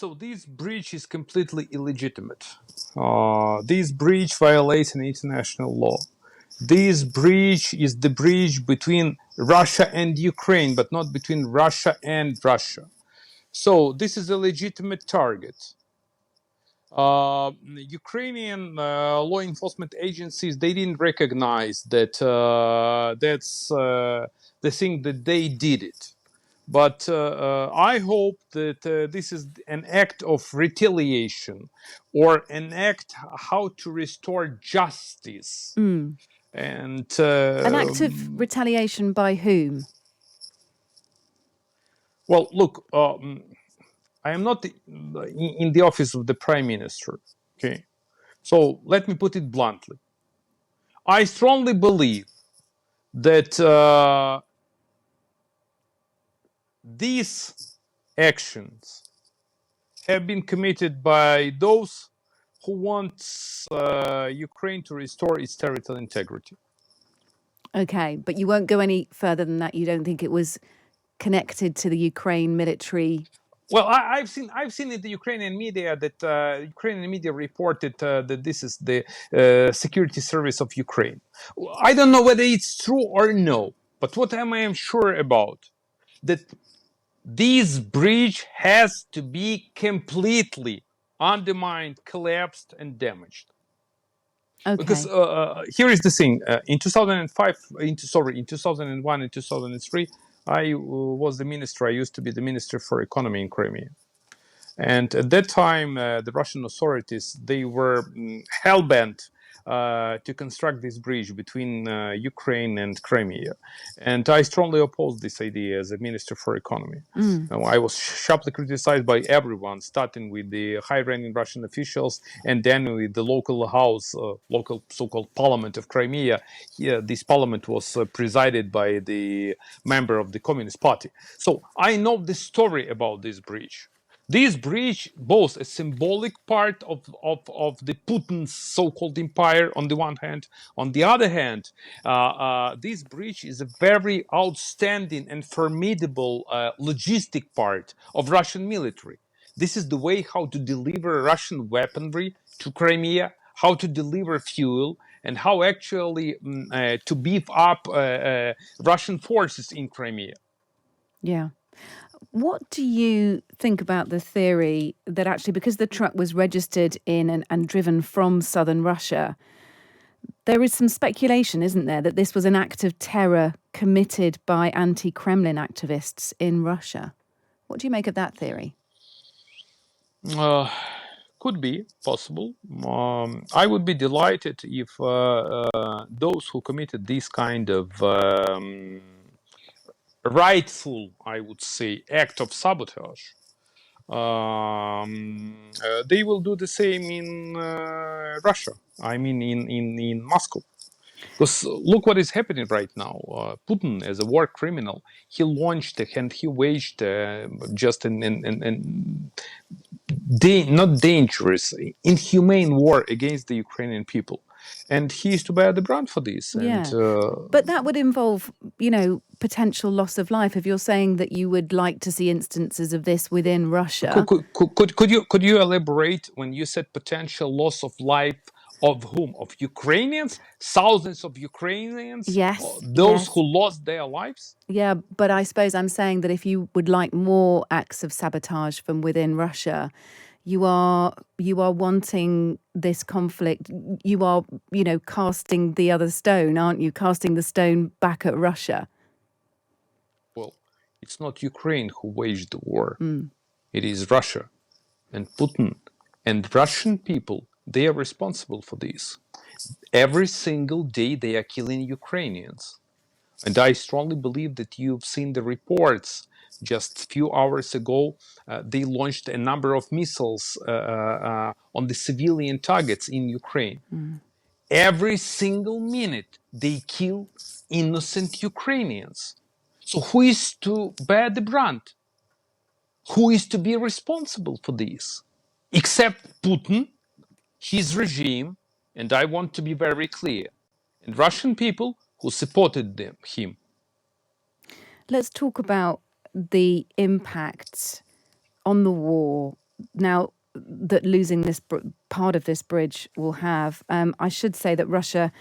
So this breach is completely illegitimate. This breach violates an international law. This breach is the breach between Russia and Ukraine, but not between Russia and Russia. So this is a legitimate target. Ukrainian law enforcement agencies, they didn't recognize that that's the thing that they did it. But I hope that this is an act of retaliation or an act how to restore justice. Mm. And An act of retaliation by whom? well, look, I am not in the office of the prime minister. Okay, so let me put it bluntly. I strongly believe that these actions have been committed by those who want Ukraine to restore its territorial integrity. Okay, but you won't go any further than that. You don't think it was connected to the Ukraine military? Well, I've seen in the Ukrainian media that Ukrainian media reported that this is the security service of Ukraine. I don't know whether it's true or no, but what I am sure about that this breach has to be completely undermined, collapsed, and damaged. Okay. Because here is the thing: in 2005, in 2001 and 2003, I was the minister. I used to be the minister for economy in Crimea, and at that time, the Russian authorities, they were hell bent to construct this bridge between Ukraine and Crimea, and I strongly opposed this idea as a minister for economy. I was sharply criticized by everyone, starting with the high-ranking Russian officials and then with the local house, local so-called parliament of Crimea. Here, this parliament was presided by the member of the Communist Party. So I know the story about this bridge. This breach boasts a symbolic part of the Putin's so-called empire on the one hand. On the other hand, this breach is a very outstanding and formidable logistic part of Russian military. This is the way how to deliver Russian weaponry to Crimea, how to deliver fuel, and how actually to beef up Russian forces in Crimea. Yeah. What do you think about the theory that actually, because the truck was registered in and driven from southern Russia, there is some speculation, isn't there, that this was an act of terror committed by anti-Kremlin activists in Russia? What do you make of that theory? Could be possible. I would be delighted if those who committed this kind of rightful, I would say, act of sabotage, they will do the same in Russia. I mean, in Moscow. Because look what is happening right now. Putin, as a war criminal, he launched and he waged just not dangerous, inhumane war against the Ukrainian people. And he is to bear the brunt for this. Yeah. And, but that would involve, potential loss of life. If you're saying that you would like to see instances of this within Russia. Could you elaborate when you said potential loss of life? Of whom? Of Ukrainians? Thousands of Ukrainians? Yes. Those who lost their lives? Yeah, but I suppose I'm saying that if you would like more acts of sabotage from within Russia, you are wanting this conflict. You are, casting the other stone, aren't you? Casting the stone back at Russia. Well, it's not Ukraine who waged the war. It is Russia and Putin and Russian people. They are responsible for this. Every single day they are killing Ukrainians. And I strongly believe that you've seen the reports. Just a few hours ago, they launched a number of missiles on the civilian targets in Ukraine. Every single minute, they kill innocent Ukrainians. So who is to bear the brunt? Who is to be responsible for this? Except Putin, his regime, and I want to be very clear, and Russian people who supported him. Let's talk about the impact on the war now that losing this part of this bridge will have. I should say that Russia,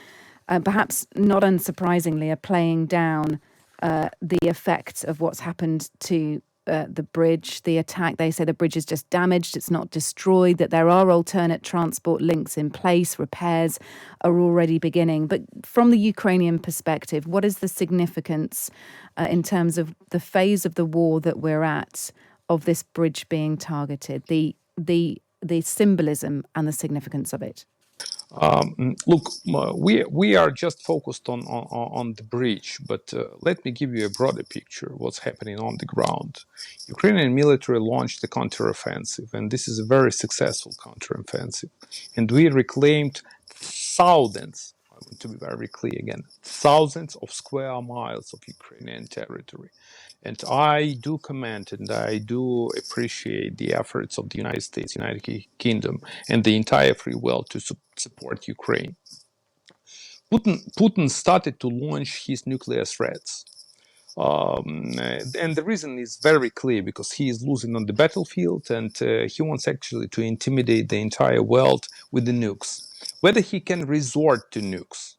perhaps not unsurprisingly, are playing down the effects of what's happened to the bridge, the attack. They say the bridge is just damaged, it's not destroyed, that there are alternate transport links in place, repairs are already beginning. But from the Ukrainian perspective, what is the significance in terms of the phase of the war that we're at, of this bridge being targeted, the symbolism and the significance of it? Look, we are just focused on the bridge, but let me give you a broader picture of what's happening on the ground. Ukrainian military launched the counteroffensive, and this is a very successful counteroffensive. And we reclaimed thousands, I want to be very clear again, thousands of square miles of Ukrainian territory. And I do commend and I do appreciate the efforts of the United States, United Kingdom, and the entire free world to support Ukraine. Putin started to launch his nuclear threats. And the reason is very clear, because he is losing on the battlefield, and he wants actually to intimidate the entire world with the nukes. Whether he can resort to nukes,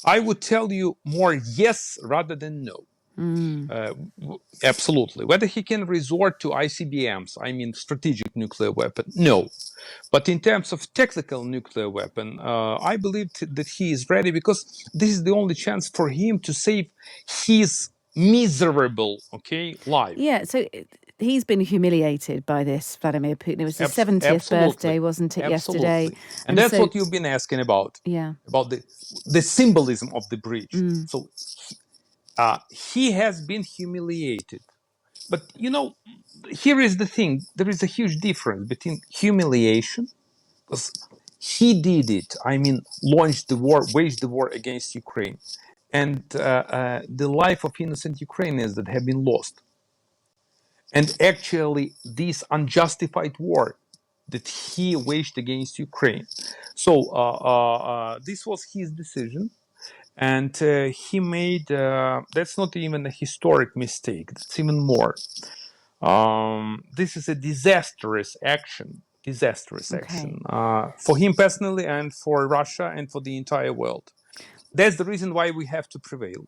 I would tell you more yes rather than no. Absolutely. Whether he can resort to ICBMs, I mean strategic nuclear weapon, no. But in terms of tactical nuclear weapon, I believe that he is ready, because this is the only chance for him to save his miserable, life. Yeah, so he's been humiliated by this, Vladimir Putin. It was his 70th birthday, wasn't it, yesterday? And that's what you've been asking about. Yeah. About the symbolism of the bridge. So he has been humiliated. But, here is the thing. There is a huge difference between humiliation, because he did it, I mean, launched the war, waged the war against Ukraine, and the life of innocent Ukrainians that have been lost. And actually, this unjustified war that he waged against Ukraine. So this was his decision. And he made, that's not even a historic mistake, that's even more. This is a disastrous action for him personally, and for Russia, and for the entire world. That's the reason why we have to prevail.